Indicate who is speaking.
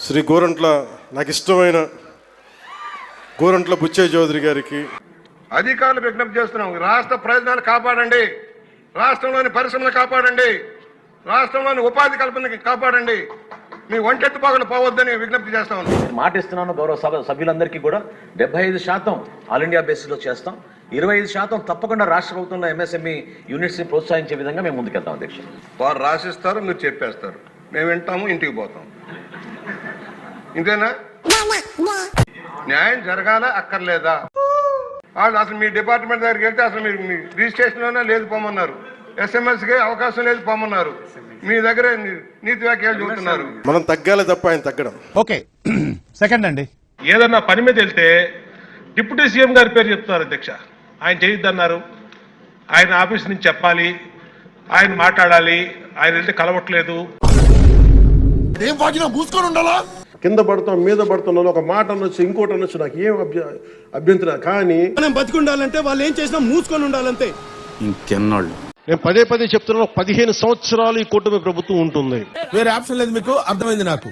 Speaker 1: శ్రీ గోరంట్ల నాకు ఇష్టమైన గోరంట్ల బుచ్చయ్య చౌదరి గారికి
Speaker 2: అధికారులు విజ్ఞప్తి చేస్తున్నాం. రాష్ట్ర ప్రయోజనాలు కాపాడండి, రాష్ట్రంలోని పరిశ్రమలు కాపాడండి, రాష్ట్రంలోని ఉపాధి కల్పన కాపాడండి, మీ ఒంటెత్తు బాగులు పోవద్దని విజ్ఞప్తి చేస్తా ఉన్నాం.
Speaker 3: మాట ఇస్తున్నాను గౌరవ సభ్యులందరికీ కూడా 75% ఆల్ ఇండియా బేసిస్లో చేస్తాం. 25% తప్పకుండా రాష్ట్ర ప్రభుత్వంలో ఎంఎస్ఎంఈ యూనిట్స్ ని ప్రోత్సహించే విధంగా మేము ముందుకెళ్తాం. అధ్యక్ష,
Speaker 2: వారు రాసిస్తారు, మీరు చెప్పేస్తారు, మేము వింటాము, ఇంటికి పోతాం. ఇంతేనా? న్యాయం జరగాల అక్కర్లేదా? వాళ్ళు అసలు మీ డిపార్ట్మెంట్ దగ్గరికి వెళ్తే అసలు మీరు మీ రిజిస్ట్రేషన్లోనే లేదు పోమన్నారు, ఎస్ఎంఎస్కి అవకాశం లేదు పోమన్నారు, మీ దగ్గర నీతి వ్యాఖ్యలు చూస్తున్నారు.
Speaker 1: మనం తగ్గాలి తప్ప ఆయన తగ్గడం.
Speaker 4: ఓకే, సెకండ్ అండి.
Speaker 5: ఏదన్నా పని మీద వెళ్తే డిప్యూటీ సీఎం గారి పేరు చెప్తున్నారు. అధ్యక్ష, ఆయన చేయొద్దన్నారు, ఆయన ఆఫీస్ నుంచి చెప్పాలి, ఆయన మాట్లాడాలి, ఆయన వెళ్తే కలవట్లేదు.
Speaker 1: కింద పడతాం మీద పడుతున్నాను, ఒక మాట అనొచ్చు, ఇంకోటి అనొచ్చు, నాకు ఏం అభ్యంతరం. కానీ
Speaker 6: మనం బతికుండాలంటే వాళ్ళు ఏం చేసినా మూసుకొని ఉండాలంతే.
Speaker 4: ఇంకెన్నాళ్ళు
Speaker 1: నేను పదే చెప్తున్నాను, 15 సంవత్సరాలు ఈ కూటమి ప్రభుత్వం ఉంటుంది.
Speaker 6: వేరే ఆప్షన్ లేదు, మీకు అర్థమైంది నాకు.